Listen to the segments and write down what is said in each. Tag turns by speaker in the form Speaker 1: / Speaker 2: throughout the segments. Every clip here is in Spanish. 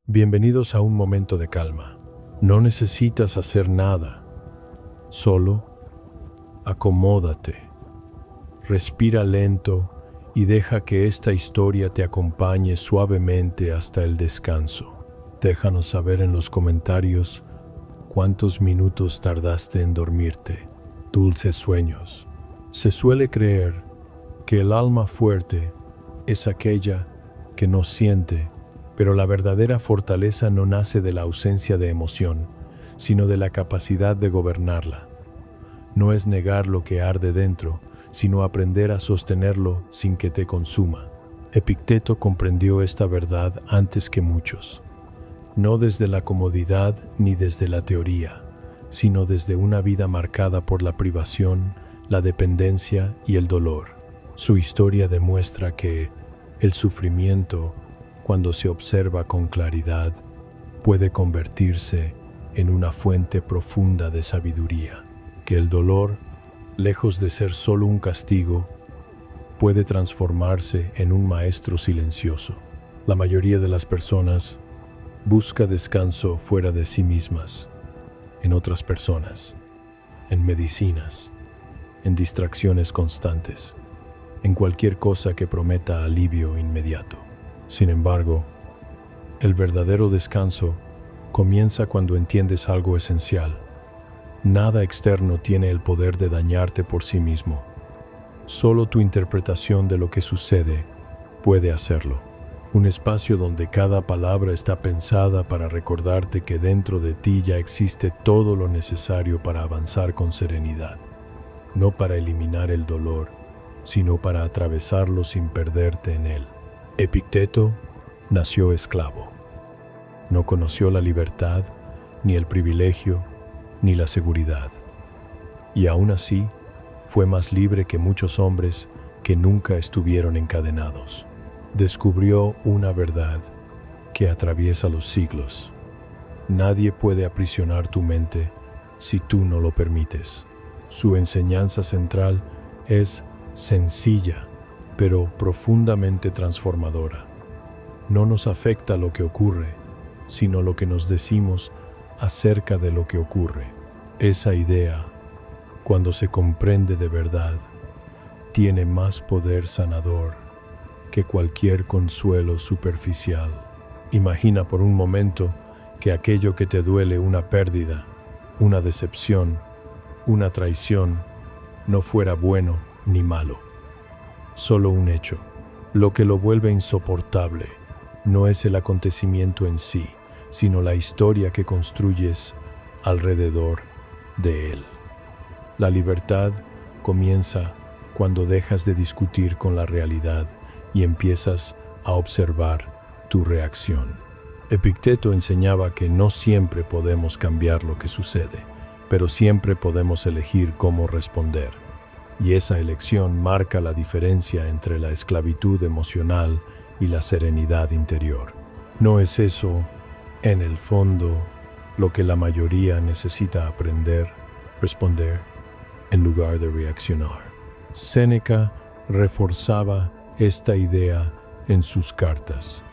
Speaker 1: Bienvenidos a un momento de calma. No necesitas hacer nada, solo acomódate, respira lento y deja que esta historia te acompañe suavemente hasta el descanso. Déjanos saber en los comentarios cuántos minutos tardaste en dormirte. Dulces sueños. Se suele creer que el alma fuerte es aquella que no siente, pero la verdadera fortaleza no nace de la ausencia de emoción, sino de la capacidad de gobernarla. No es negar lo que arde dentro, sino aprender a sostenerlo sin que te consuma. Epicteto comprendió esta verdad antes que muchos, no desde la comodidad ni desde la teoría, sino desde una vida marcada por la privación, la dependencia y el dolor. Su historia demuestra que el sufrimiento, cuando se observa con claridad, puede convertirse en una fuente profunda de sabiduría, que el dolor, lejos de ser solo un castigo, puede transformarse en un maestro silencioso. La mayoría de las personas busca descanso fuera de sí mismas, en otras personas, en medicinas, en distracciones constantes, en cualquier cosa que prometa alivio inmediato. Sin embargo, el verdadero descanso comienza cuando entiendes algo esencial. Nada externo tiene el poder de dañarte por sí mismo. Solo tu interpretación de lo que sucede puede hacerlo. Un espacio donde cada palabra está pensada para recordarte que dentro de ti ya existe todo lo necesario para avanzar con serenidad. No para eliminar el dolor, sino para atravesarlo sin perderte en él. Epicteto nació esclavo. No conoció la libertad, ni el privilegio, ni la seguridad. Y aún así, fue más libre que muchos hombres que nunca estuvieron encadenados. Descubrió una verdad que atraviesa los siglos. Nadie puede aprisionar tu mente si tú no lo permites. Su enseñanza central es sencilla, pero profundamente transformadora. No nos afecta lo que ocurre, sino lo que nos decimos acerca de lo que ocurre. Esa idea, cuando se comprende de verdad, tiene más poder sanador que cualquier consuelo superficial. Imagina por un momento que aquello que te duele, una pérdida, una decepción, una traición, no fuera bueno ni malo, solo un hecho. Lo que lo vuelve insoportable no es el acontecimiento en sí, sino la historia que construyes alrededor de él. La libertad comienza cuando dejas de discutir con la realidad y empiezas a observar tu reacción. Epicteto enseñaba que no siempre podemos cambiar lo que sucede, pero siempre podemos elegir cómo responder. Y esa elección marca la diferencia entre la esclavitud emocional y la serenidad interior. ¿No es eso, en el fondo, lo que la mayoría necesita aprender, responder, en lugar de reaccionar? Séneca reforzaba esta idea en sus cartas.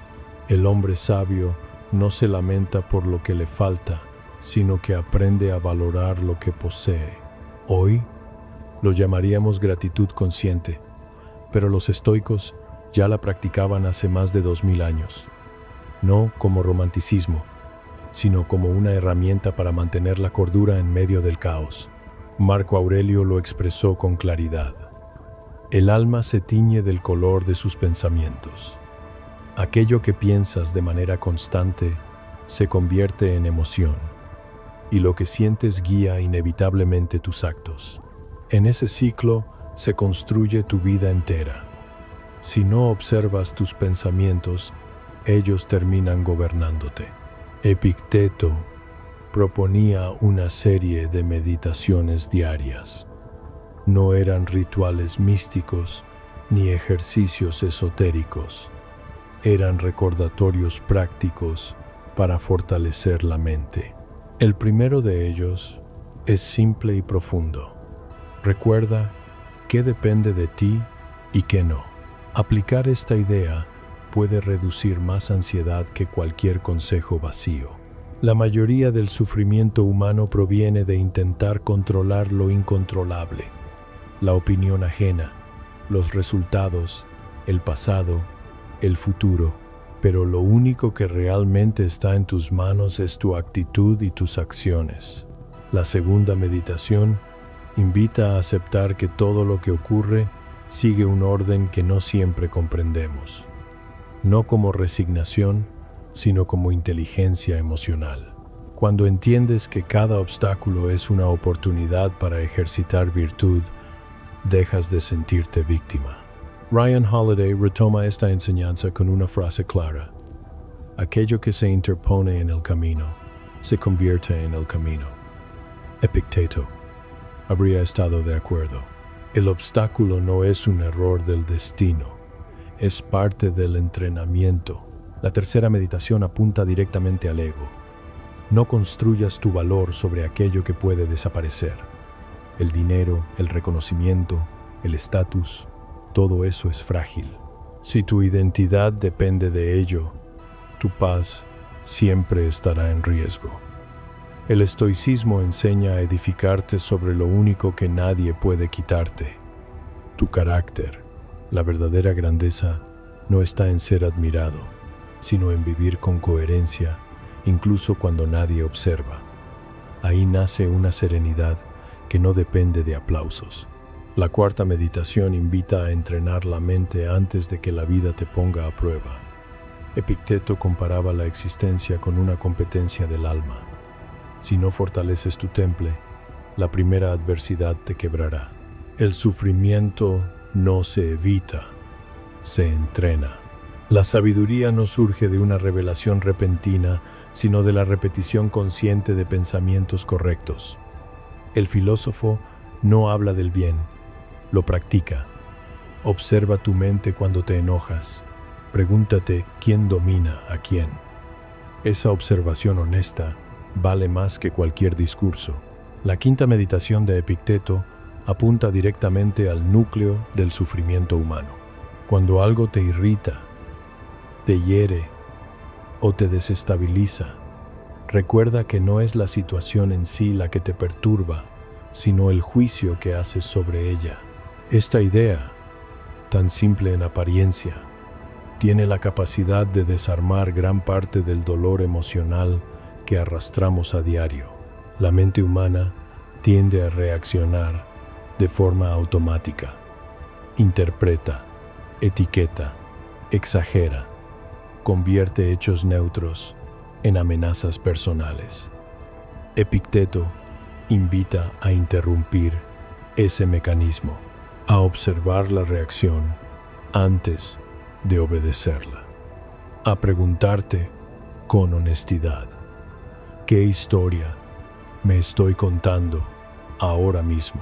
Speaker 1: El hombre sabio no se lamenta por lo que le falta, sino que aprende a valorar lo que posee. Hoy lo llamaríamos gratitud consciente, pero los estoicos ya la practicaban hace más de 2000 años, no como romanticismo, sino como una herramienta para mantener la cordura en medio del caos. Marco Aurelio lo expresó con claridad. El alma se tiñe del color de sus pensamientos. Aquello que piensas de manera constante se convierte en emoción, y lo que sientes guía inevitablemente tus actos. En ese ciclo se construye tu vida entera. Si no observas tus pensamientos, ellos terminan gobernándote. Epicteto proponía una serie de meditaciones diarias. No eran rituales místicos ni ejercicios esotéricos. Eran recordatorios prácticos para fortalecer la mente. El primero de ellos es simple y profundo. Recuerda qué depende de ti y qué no. Aplicar esta idea puede reducir más ansiedad que cualquier consejo vacío. La mayoría del sufrimiento humano proviene de intentar controlar lo incontrolable, la opinión ajena, los resultados, el pasado, el futuro, pero lo único que realmente está en tus manos es tu actitud y tus acciones. La segunda meditación invita a aceptar que todo lo que ocurre sigue un orden que no siempre comprendemos, no como resignación, sino como inteligencia emocional. Cuando entiendes que cada obstáculo es una oportunidad para ejercitar virtud, dejas de sentirte víctima. Ryan Holiday retoma esta enseñanza con una frase clara: aquello que se interpone en el camino, se convierte en el camino. Epicteto habría estado de acuerdo. El obstáculo no es un error del destino, es parte del entrenamiento. La tercera meditación apunta directamente al ego. No construyas tu valor sobre aquello que puede desaparecer. El dinero, el reconocimiento, el estatus, todo eso es frágil. Si tu identidad depende de ello, tu paz siempre estará en riesgo. El estoicismo enseña a edificarte sobre lo único que nadie puede quitarte: tu carácter. La verdadera grandeza no está en ser admirado, sino en vivir con coherencia, incluso cuando nadie observa. Ahí nace una serenidad que no depende de aplausos. La cuarta meditación invita a entrenar la mente antes de que la vida te ponga a prueba. Epicteto comparaba la existencia con una competencia del alma. Si no fortaleces tu temple, la primera adversidad te quebrará. El sufrimiento no se evita, se entrena. La sabiduría no surge de una revelación repentina, sino de la repetición consciente de pensamientos correctos. El filósofo no habla del bien, lo practica. Observa tu mente cuando te enojas. Pregúntate quién domina a quién. Esa observación honesta vale más que cualquier discurso. La quinta meditación de Epicteto apunta directamente al núcleo del sufrimiento humano. Cuando algo te irrita, te hiere o te desestabiliza, recuerda que no es la situación en sí la que te perturba, sino el juicio que haces sobre ella. Esta idea, tan simple en apariencia, tiene la capacidad de desarmar gran parte del dolor emocional que arrastramos a diario. La mente humana tiende a reaccionar de forma automática. Interpreta, etiqueta, exagera, convierte hechos neutros en amenazas personales. Epicteto invita a interrumpir ese mecanismo, a observar la reacción antes de obedecerla, a preguntarte con honestidad: ¿qué historia me estoy contando ahora mismo?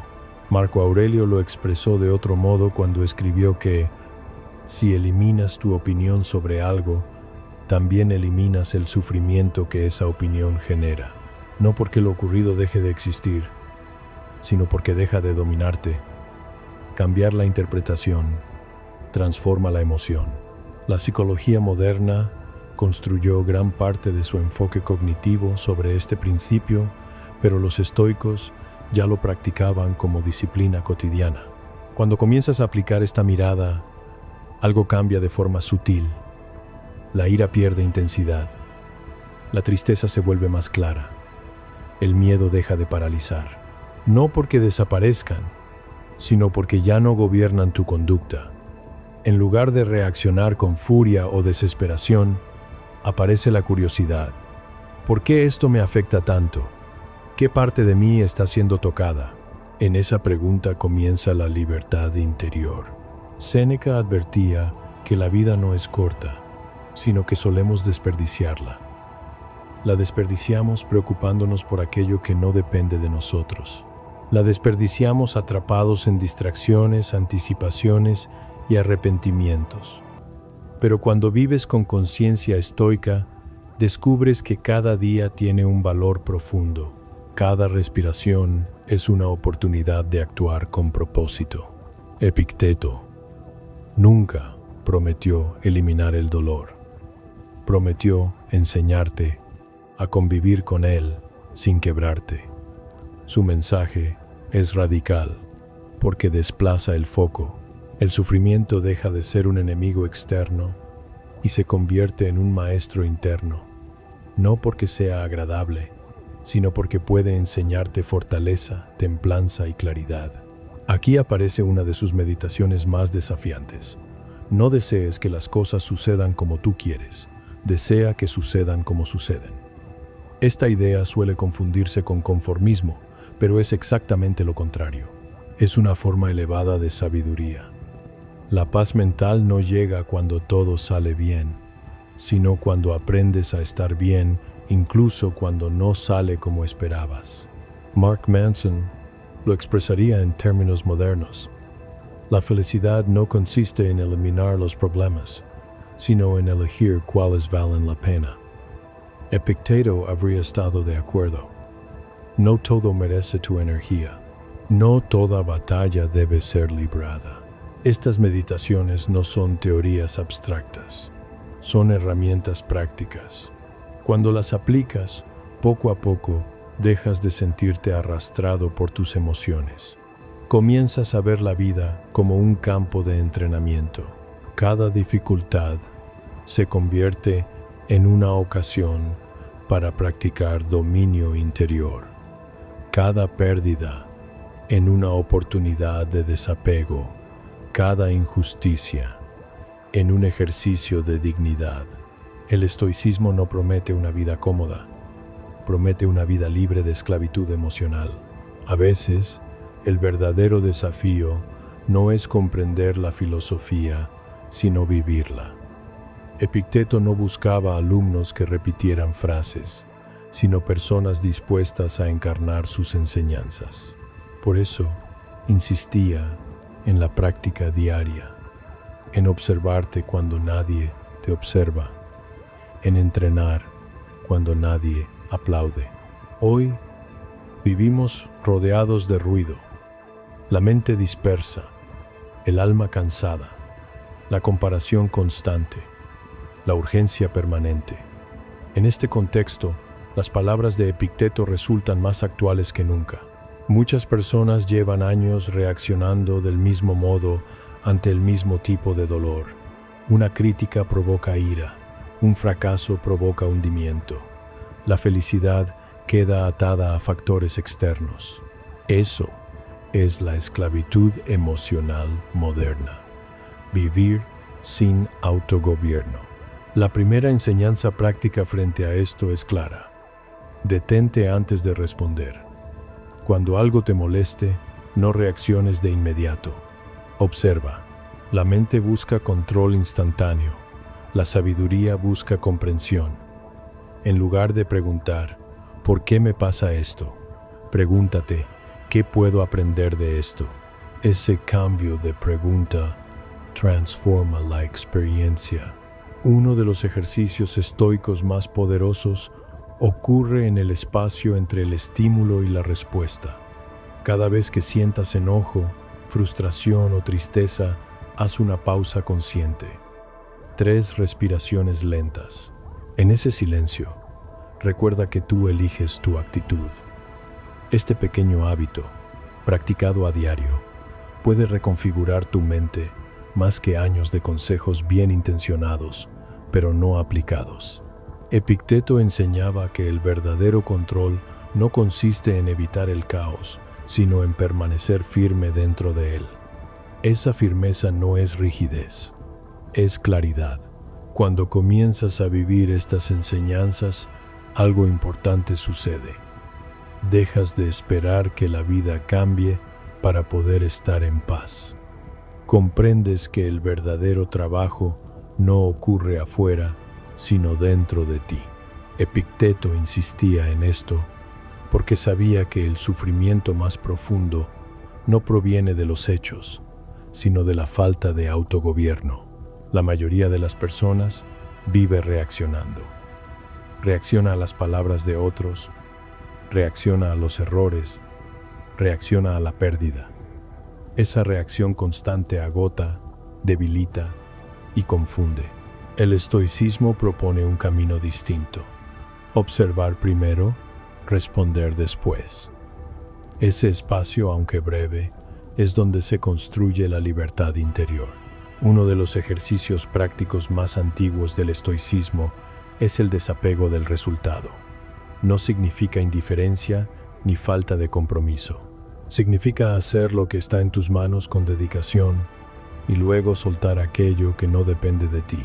Speaker 1: Marco Aurelio lo expresó de otro modo cuando escribió que si eliminas tu opinión sobre algo, también eliminas el sufrimiento que esa opinión genera. No porque lo ocurrido deje de existir, sino porque deja de dominarte. Cambiar la interpretación transforma la emoción. La psicología moderna construyó gran parte de su enfoque cognitivo sobre este principio, pero los estoicos ya lo practicaban como disciplina cotidiana. Cuando comienzas a aplicar esta mirada, algo cambia de forma sutil. La ira pierde intensidad. La tristeza se vuelve más clara. El miedo deja de paralizar. No porque desaparezcan, sino porque ya no gobiernan tu conducta. En lugar de reaccionar con furia o desesperación, aparece la curiosidad. ¿Por qué esto me afecta tanto? ¿Qué parte de mí está siendo tocada? En esa pregunta comienza la libertad interior. Séneca advertía que la vida no es corta, sino que solemos desperdiciarla. La desperdiciamos preocupándonos por aquello que no depende de nosotros. La desperdiciamos atrapados en distracciones, anticipaciones y arrepentimientos. Pero cuando vives con conciencia estoica, descubres que cada día tiene un valor profundo. Cada respiración es una oportunidad de actuar con propósito. Epicteto nunca prometió eliminar el dolor. Prometió enseñarte a convivir con él sin quebrarte. Su mensaje es radical porque desplaza el foco. El sufrimiento deja de ser un enemigo externo y se convierte en un maestro interno, no porque sea agradable, sino porque puede enseñarte fortaleza, templanza y claridad. Aquí aparece una de sus meditaciones más desafiantes. No desees que las cosas sucedan como tú quieres, desea que sucedan como suceden. Esta idea suele confundirse con conformismo, pero es exactamente lo contrario. Es una forma elevada de sabiduría. La paz mental no llega cuando todo sale bien, sino cuando aprendes a estar bien, incluso cuando no sale como esperabas. Mark Manson lo expresaría en términos modernos. La felicidad no consiste en eliminar los problemas, sino en elegir cuáles valen la pena. Epicteto habría estado de acuerdo. No todo merece tu energía. No toda batalla debe ser librada. Estas meditaciones no son teorías abstractas, son herramientas prácticas. Cuando las aplicas, poco a poco, dejas de sentirte arrastrado por tus emociones. Comienzas a ver la vida como un campo de entrenamiento. Cada dificultad se convierte en una ocasión para practicar dominio interior. Cada pérdida en una oportunidad de desapego. Cada injusticia en un ejercicio de dignidad. El estoicismo no promete una vida cómoda, promete una vida libre de esclavitud emocional. A veces, el verdadero desafío no es comprender la filosofía, sino vivirla. Epicteto no buscaba alumnos que repitieran frases, sino personas dispuestas a encarnar sus enseñanzas. Por eso, insistía en la práctica diaria, en observarte cuando nadie te observa, en entrenar cuando nadie aplaude. Hoy vivimos rodeados de ruido, la mente dispersa, el alma cansada, la comparación constante, la urgencia permanente. En este contexto, las palabras de Epicteto resultan más actuales que nunca. Muchas personas llevan años reaccionando del mismo modo ante el mismo tipo de dolor. Una crítica provoca ira, un fracaso provoca hundimiento. La felicidad queda atada a factores externos. Eso es la esclavitud emocional moderna. Vivir sin autogobierno. La primera enseñanza práctica frente a esto es clara. Detente antes de responder. Cuando algo te moleste, no reacciones de inmediato. Observa. La mente busca control instantáneo. La sabiduría busca comprensión. En lugar de preguntar, ¿por qué me pasa esto? Pregúntate, ¿qué puedo aprender de esto? Ese cambio de pregunta transforma la experiencia. Uno de los ejercicios estoicos más poderosos ocurre en el espacio entre el estímulo y la respuesta. Cada vez que sientas enojo, frustración o tristeza, haz una pausa consciente. 3 respiraciones lentas. En ese silencio, recuerda que tú eliges tu actitud. Este pequeño hábito, practicado a diario, puede reconfigurar tu mente más que años de consejos bien intencionados, pero no aplicados. Epicteto enseñaba que el verdadero control no consiste en evitar el caos, sino en permanecer firme dentro de él. Esa firmeza no es rigidez, es claridad. Cuando comienzas a vivir estas enseñanzas, algo importante sucede. Dejas de esperar que la vida cambie para poder estar en paz. Comprendes que el verdadero trabajo no ocurre afuera, sino dentro de ti. Epicteto insistía en esto porque sabía que el sufrimiento más profundo no proviene de los hechos, sino de la falta de autogobierno. La mayoría de las personas vive reaccionando. Reacciona a las palabras de otros, reacciona a los errores, reacciona a la pérdida. Esa reacción constante agota, debilita y confunde. El estoicismo propone un camino distinto. Observar primero, responder después. Ese espacio, aunque breve, es donde se construye la libertad interior. Uno de los ejercicios prácticos más antiguos del estoicismo es el desapego del resultado. No significa indiferencia ni falta de compromiso. Significa hacer lo que está en tus manos con dedicación y luego soltar aquello que no depende de ti.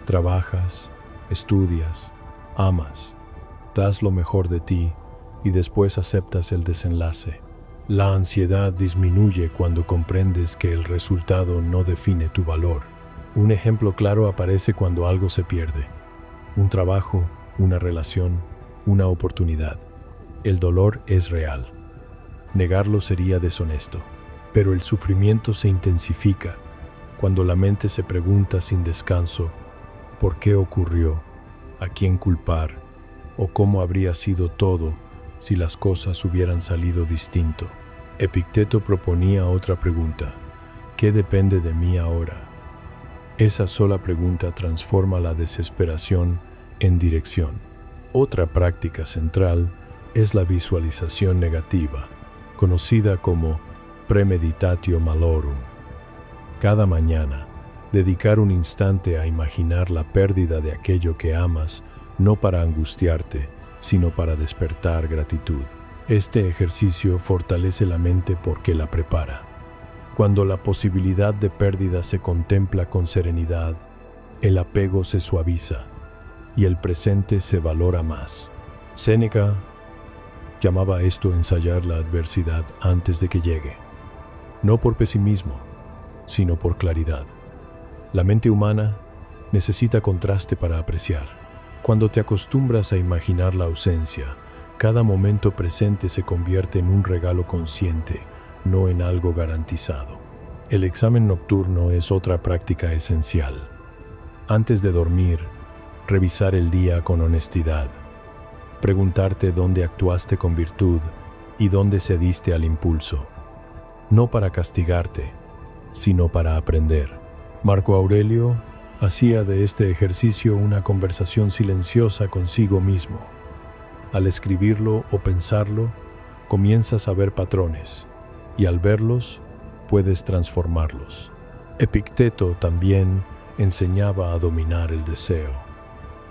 Speaker 1: Trabajas, estudias, amas, das lo mejor de ti y después aceptas el desenlace. La ansiedad disminuye cuando comprendes que el resultado no define tu valor. Un ejemplo claro aparece cuando algo se pierde. Un trabajo, una relación, una oportunidad. El dolor es real. Negarlo sería deshonesto, pero el sufrimiento se intensifica cuando la mente se pregunta sin descanso por qué ocurrió, a quién culpar o cómo habría sido todo si las cosas hubieran salido distinto. Epicteto proponía otra pregunta: ¿qué depende de mí ahora? Esa sola pregunta transforma la desesperación en dirección. Otra práctica central es la visualización negativa, conocida como premeditatio malorum. Cada mañana, dedicar un instante a imaginar la pérdida de aquello que amas, no para angustiarte, sino para despertar gratitud. Este ejercicio fortalece la mente porque la prepara. Cuando la posibilidad de pérdida se contempla con serenidad, el apego se suaviza y el presente se valora más. Séneca llamaba esto ensayar la adversidad antes de que llegue, no por pesimismo, sino por claridad. La mente humana necesita contraste para apreciar. Cuando te acostumbras a imaginar la ausencia, cada momento presente se convierte en un regalo consciente, no en algo garantizado. El examen nocturno es otra práctica esencial. Antes de dormir, revisar el día con honestidad. Preguntarte dónde actuaste con virtud y dónde cediste al impulso. No para castigarte, sino para aprender. Marco Aurelio hacía de este ejercicio una conversación silenciosa consigo mismo. Al escribirlo o pensarlo, comienzas a ver patrones, y al verlos, puedes transformarlos. Epicteto también enseñaba a dominar el deseo,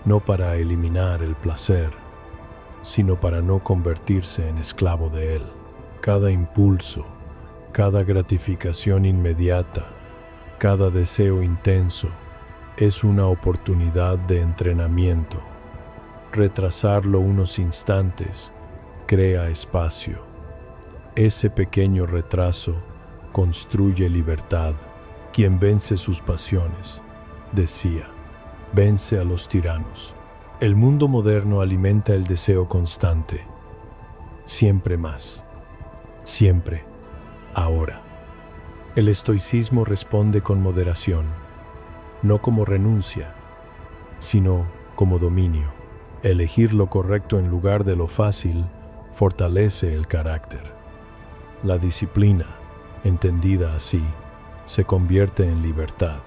Speaker 1: no para eliminar el placer, sino para no convertirse en esclavo de él. Cada impulso, cada gratificación inmediata, cada deseo intenso, es una oportunidad de entrenamiento. Retrasarlo unos instantes crea espacio. Ese pequeño retraso construye libertad. Quien vence sus pasiones, decía, vence a los tiranos. El mundo moderno alimenta el deseo constante. Siempre más. Siempre. Ahora. El estoicismo responde con moderación, no como renuncia, sino como dominio. Elegir lo correcto en lugar de lo fácil fortalece el carácter. La disciplina, entendida así, se convierte en libertad.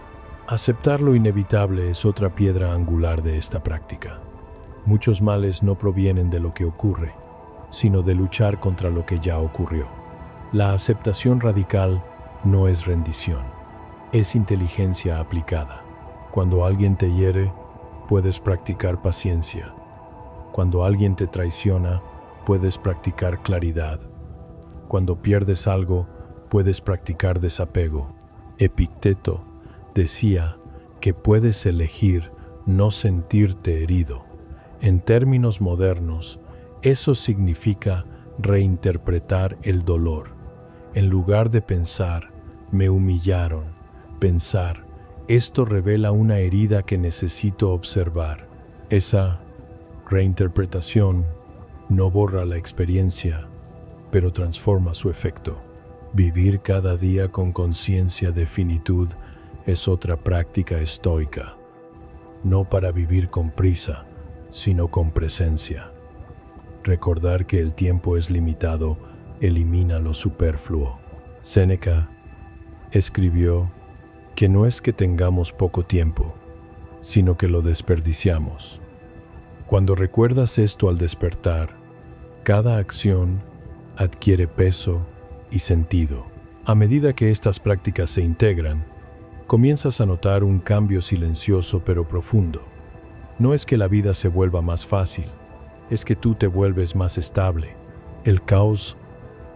Speaker 1: Aceptar lo inevitable es otra piedra angular de esta práctica. Muchos males no provienen de lo que ocurre, sino de luchar contra lo que ya ocurrió. La aceptación radical no es rendición, es inteligencia aplicada. Cuando alguien te hiere, puedes practicar paciencia. Cuando alguien te traiciona, puedes practicar claridad. Cuando pierdes algo, puedes practicar desapego. Epicteto decía que puedes elegir no sentirte herido. En términos modernos, eso significa reinterpretar el dolor. En lugar de pensar, me humillaron, pensar, esto revela una herida que necesito observar. Esa reinterpretación no borra la experiencia, pero transforma su efecto. Vivir cada día con conciencia de finitud es otra práctica estoica. No para vivir con prisa, sino con presencia. Recordar que el tiempo es limitado elimina lo superfluo. Séneca escribió que no es que tengamos poco tiempo, sino que lo desperdiciamos. Cuando recuerdas esto al despertar, cada acción adquiere peso y sentido. A medida que estas prácticas se integran, comienzas a notar un cambio silencioso pero profundo. No es que la vida se vuelva más fácil, es que tú te vuelves más estable. El caos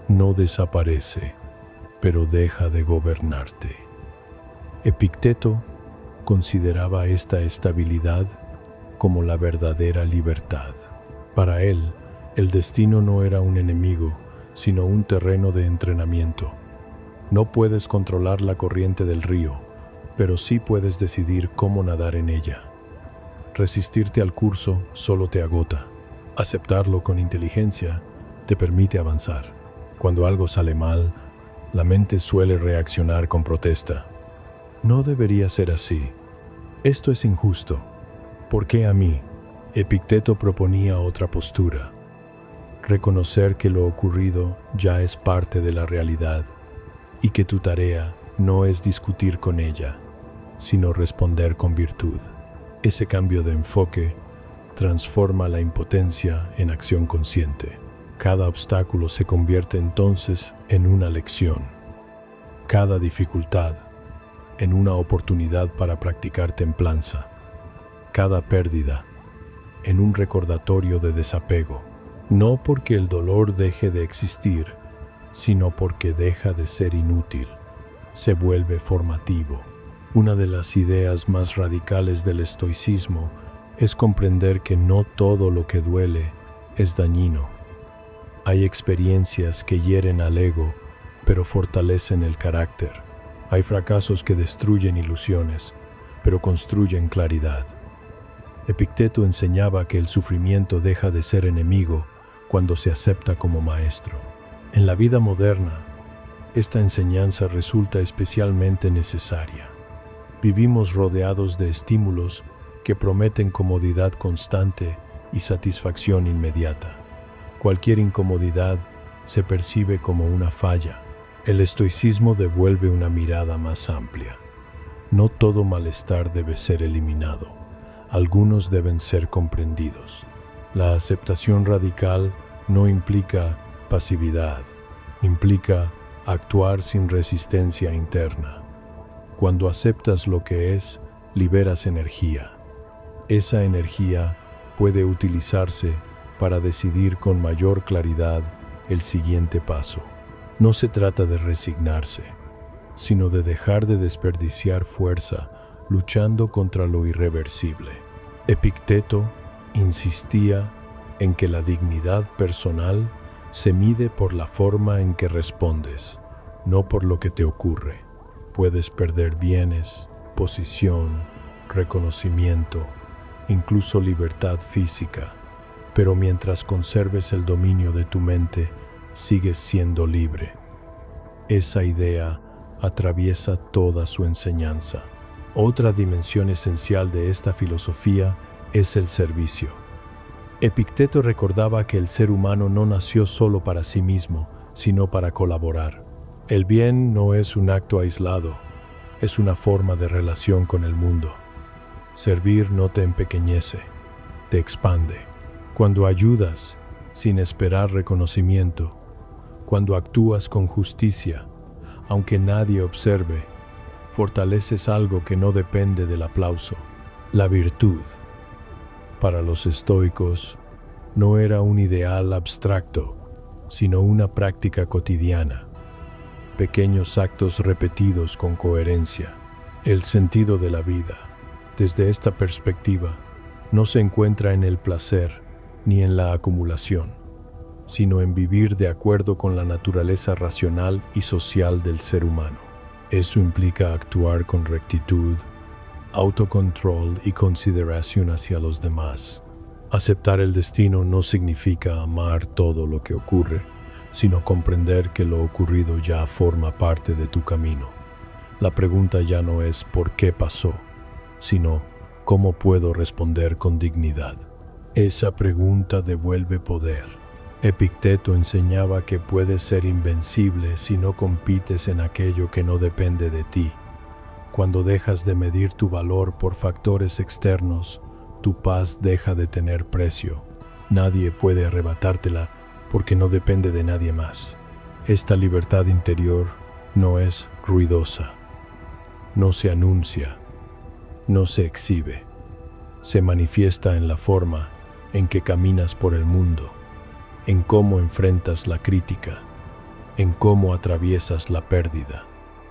Speaker 1: no desaparece, pero deja de gobernarte. Epicteto consideraba esta estabilidad como la verdadera libertad. Para él, el destino no era un enemigo, sino un terreno de entrenamiento. No puedes controlar la corriente del río, pero sí puedes decidir cómo nadar en ella. Resistirte al curso solo te agota. Aceptarlo con inteligencia te permite avanzar. Cuando algo sale mal, la mente suele reaccionar con protesta. No debería ser así. Esto es injusto. ¿Por qué a mí? Epicteto proponía otra postura. Reconocer que lo ocurrido ya es parte de la realidad y que tu tarea no es discutir con ella, sino responder con virtud. Ese cambio de enfoque transforma la impotencia en acción consciente. Cada obstáculo se convierte entonces en una lección. Cada dificultad en una oportunidad para practicar templanza. Cada pérdida en un recordatorio de desapego. No porque el dolor deje de existir, sino porque deja de ser inútil. Se vuelve formativo. Una de las ideas más radicales del estoicismo es comprender que no todo lo que duele es dañino. Hay experiencias que hieren al ego, pero fortalecen el carácter. Hay fracasos que destruyen ilusiones, pero construyen claridad. Epicteto enseñaba que el sufrimiento deja de ser enemigo cuando se acepta como maestro. En la vida moderna, esta enseñanza resulta especialmente necesaria. Vivimos rodeados de estímulos que prometen comodidad constante y satisfacción inmediata. Cualquier incomodidad se percibe como una falla. El estoicismo devuelve una mirada más amplia. No todo malestar debe ser eliminado. Algunos deben ser comprendidos. La aceptación radical no implica pasividad, implica actuar sin resistencia interna. Cuando aceptas lo que es, liberas energía. Esa energía puede utilizarse para decidir con mayor claridad el siguiente paso. No se trata de resignarse, sino de dejar de desperdiciar fuerza luchando contra lo irreversible. Epicteto insistía en que la dignidad personal se mide por la forma en que respondes, no por lo que te ocurre. Puedes perder bienes, posición, reconocimiento, incluso libertad física, pero mientras conserves el dominio de tu mente, sigues siendo libre. Esa idea atraviesa toda su enseñanza. Otra dimensión esencial de esta filosofía es el servicio. Epicteto recordaba que el ser humano no nació solo para sí mismo, sino para colaborar. El bien no es un acto aislado, es una forma de relación con el mundo. Servir no te empequeñece, te expande. Cuando ayudas sin esperar reconocimiento, cuando actúas con justicia, aunque nadie observe, fortaleces algo que no depende del aplauso, la virtud. Para los estoicos, no era un ideal abstracto, sino una práctica cotidiana. Pequeños actos repetidos con coherencia. El sentido de la vida, desde esta perspectiva, no se encuentra en el placer ni en la acumulación, sino en vivir de acuerdo con la naturaleza racional y social del ser humano. Eso implica actuar con rectitud, autocontrol y consideración hacia los demás. Aceptar el destino no significa amar todo lo que ocurre, sino comprender que lo ocurrido ya forma parte de tu camino. La pregunta ya no es ¿por qué pasó?, sino ¿cómo puedo responder con dignidad? Esa pregunta devuelve poder. Epicteto enseñaba que puedes ser invencible si no compites en aquello que no depende de ti. Cuando dejas de medir tu valor por factores externos, tu paz deja de tener precio. Nadie puede arrebatártela porque no depende de nadie más. Esta libertad interior no es ruidosa, no se anuncia, no se exhibe. Se manifiesta en la forma en que caminas por el mundo, en cómo enfrentas la crítica, en cómo atraviesas la pérdida,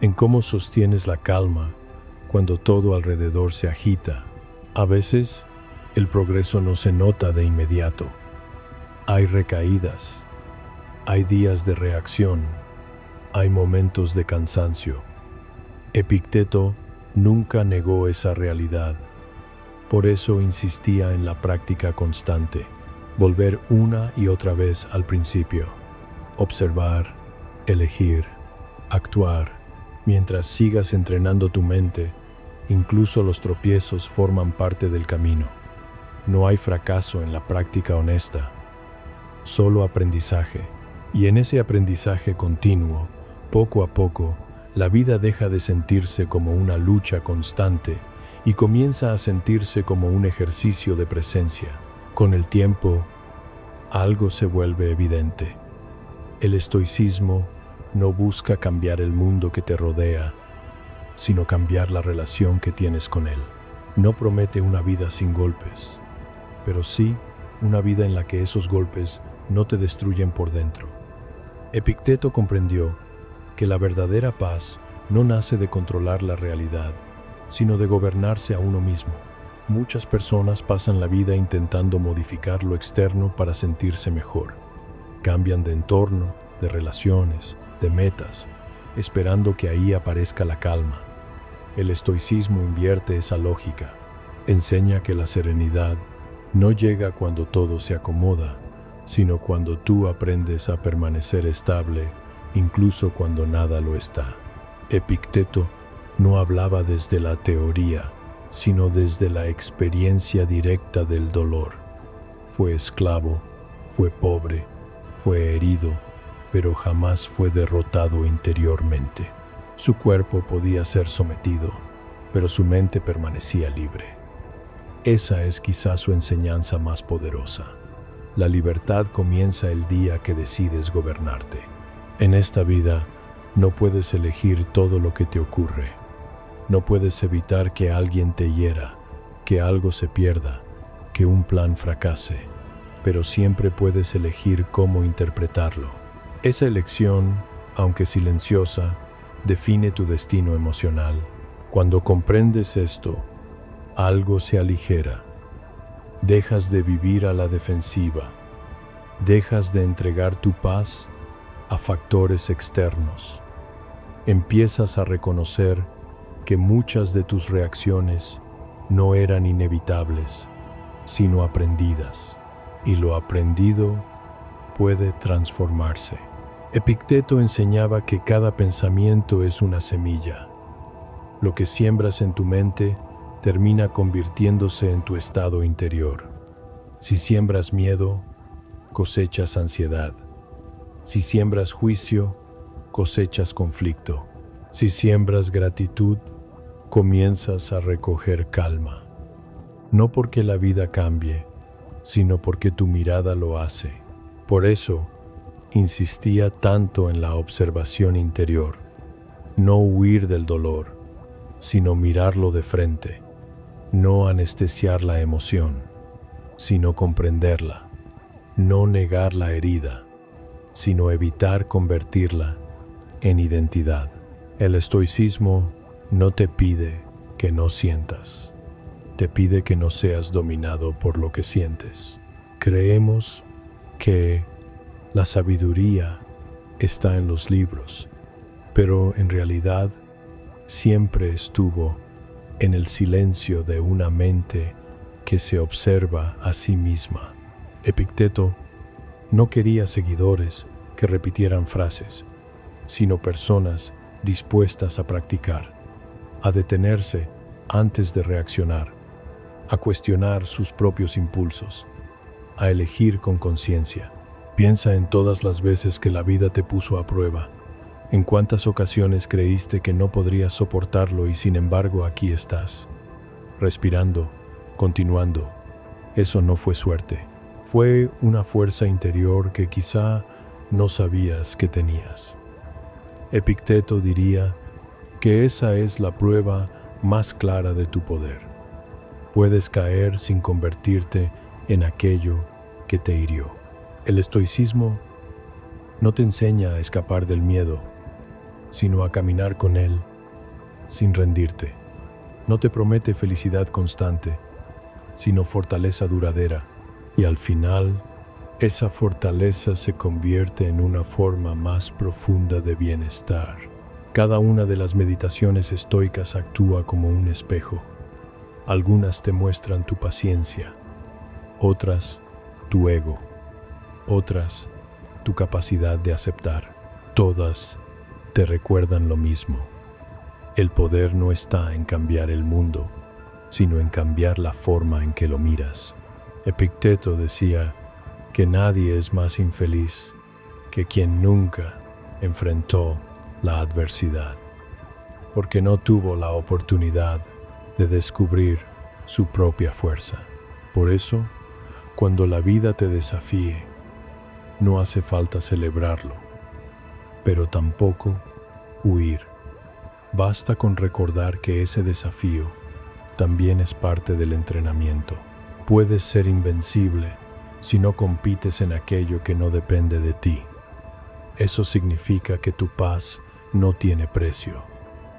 Speaker 1: en cómo sostienes la calma cuando todo alrededor se agita. A veces, el progreso no se nota de inmediato. Hay recaídas, hay días de reacción, hay momentos de cansancio. Epicteto nunca negó esa realidad. Por eso insistía en la práctica constante, volver una y otra vez al principio, observar, elegir, actuar. Mientras sigas entrenando tu mente, incluso los tropiezos forman parte del camino. No hay fracaso en la práctica honesta, solo aprendizaje. Y en ese aprendizaje continuo, poco a poco, la vida deja de sentirse como una lucha constante y comienza a sentirse como un ejercicio de presencia. Con el tiempo, algo se vuelve evidente. El estoicismo no busca cambiar el mundo que te rodea, sino cambiar la relación que tienes con él. No promete una vida sin golpes, pero sí una vida en la que esos golpes no te destruyen por dentro. Epicteto comprendió que la verdadera paz no nace de controlar la realidad, sino de gobernarse a uno mismo. Muchas personas pasan la vida intentando modificar lo externo para sentirse mejor. Cambian de entorno, de relaciones, de metas, esperando que ahí aparezca la calma. El estoicismo invierte esa lógica. Enseña que la serenidad no llega cuando todo se acomoda, sino cuando tú aprendes a permanecer estable, incluso cuando nada lo está. Epicteto no hablaba desde la teoría, sino desde la experiencia directa del dolor. Fue esclavo, fue pobre, fue herido, pero jamás fue derrotado interiormente. Su cuerpo podía ser sometido, pero su mente permanecía libre. Esa es quizá su enseñanza más poderosa. La libertad comienza el día que decides gobernarte. En esta vida no puedes elegir todo lo que te ocurre. No puedes evitar que alguien te hiera, que algo se pierda, que un plan fracase, pero siempre puedes elegir cómo interpretarlo. Esa elección, aunque silenciosa, define tu destino emocional. Cuando comprendes esto, algo se aligera. Dejas de vivir a la defensiva. Dejas de entregar tu paz a factores externos. Empiezas a reconocer que muchas de tus reacciones no eran inevitables, sino aprendidas, y lo aprendido puede transformarse. Epicteto enseñaba que cada pensamiento es una semilla. Lo que siembras en tu mente termina convirtiéndose en tu estado interior. Si siembras miedo, cosechas ansiedad. Si siembras juicio, cosechas conflicto. Si siembras gratitud, comienzas a recoger calma. No porque la vida cambie, sino porque tu mirada lo hace. Por eso, insistía tanto en la observación interior. No huir del dolor, sino mirarlo de frente. No anestesiar la emoción, sino comprenderla. No negar la herida, sino evitar convertirla en identidad. El estoicismo no te pide que no sientas, te pide que no seas dominado por lo que sientes. Creemos que la sabiduría está en los libros, pero en realidad siempre estuvo en el silencio de una mente que se observa a sí misma. Epicteto no quería seguidores que repitieran frases, sino personas dispuestas a practicar, a detenerse antes de reaccionar, a cuestionar sus propios impulsos, a elegir con conciencia. Piensa en todas las veces que la vida te puso a prueba, ¿En cuántas ocasiones creíste que no podrías soportarlo y sin embargo aquí estás? Respirando, continuando. Eso no fue suerte. Fue una fuerza interior que quizá no sabías que tenías. Epicteto diría que esa es la prueba más clara de tu poder. Puedes caer sin convertirte en aquello que te hirió. El estoicismo no te enseña a escapar del miedo, sino a caminar con él sin rendirte. No te promete felicidad constante, sino fortaleza duradera. Y al final, esa fortaleza se convierte en una forma más profunda de bienestar. Cada una de las meditaciones estoicas actúa como un espejo. Algunas te muestran tu paciencia, otras tu ego, otras tu capacidad de aceptar. Todas te recuerdan lo mismo. El poder no está en cambiar el mundo, sino en cambiar la forma en que lo miras. Epicteto decía que nadie es más infeliz que quien nunca enfrentó la adversidad, porque no tuvo la oportunidad de descubrir su propia fuerza. Por eso, cuando la vida te desafíe, no hace falta celebrarlo, pero tampoco huir. Basta con recordar que ese desafío también es parte del entrenamiento. Puedes ser invencible si no compites en aquello que no depende de ti. Eso significa que tu paz no tiene precio,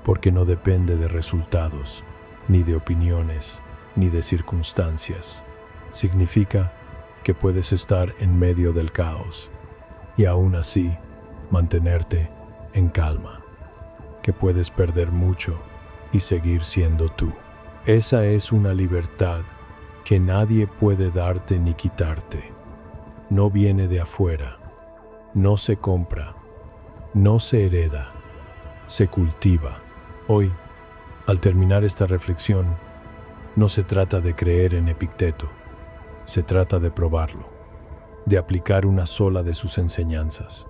Speaker 1: porque no depende de resultados, ni de opiniones, ni de circunstancias. Significa que puedes estar en medio del caos y aún así mantenerte en calma, que puedes perder mucho y seguir siendo tú. Esa es una libertad que nadie puede darte ni quitarte. No viene de afuera, no se compra, no se hereda, se cultiva. Hoy, al terminar esta reflexión, no se trata de creer en Epicteto, se trata de probarlo, de aplicar una sola de sus enseñanzas,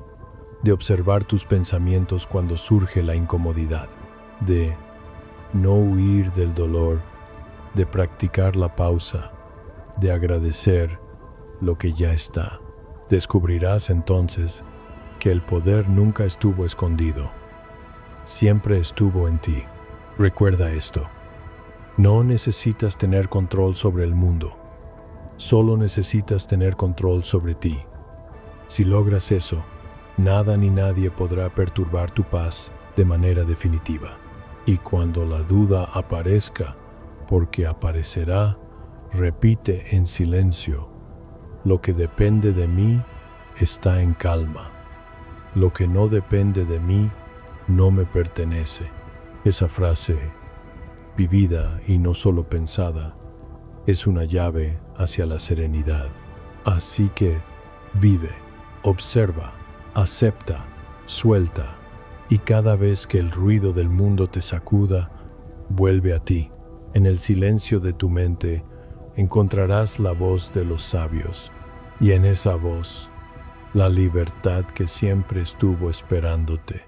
Speaker 1: de observar tus pensamientos cuando surge la incomodidad, de no huir del dolor, de practicar la pausa, de agradecer lo que ya está. Descubrirás entonces que el poder nunca estuvo escondido, siempre estuvo en ti. Recuerda esto, no necesitas tener control sobre el mundo, solo necesitas tener control sobre ti. Si logras eso, nada ni nadie podrá perturbar tu paz de manera definitiva. Y cuando la duda aparezca, porque aparecerá, repite en silencio: lo que depende de mí está en calma. Lo que no depende de mí no me pertenece. Esa frase, vivida y no solo pensada, es una llave hacia la serenidad. Así que vive, observa, acepta, suelta, y cada vez que el ruido del mundo te sacuda, vuelve a ti. En el silencio de tu mente encontrarás la voz de los sabios, y en esa voz, la libertad que siempre estuvo esperándote.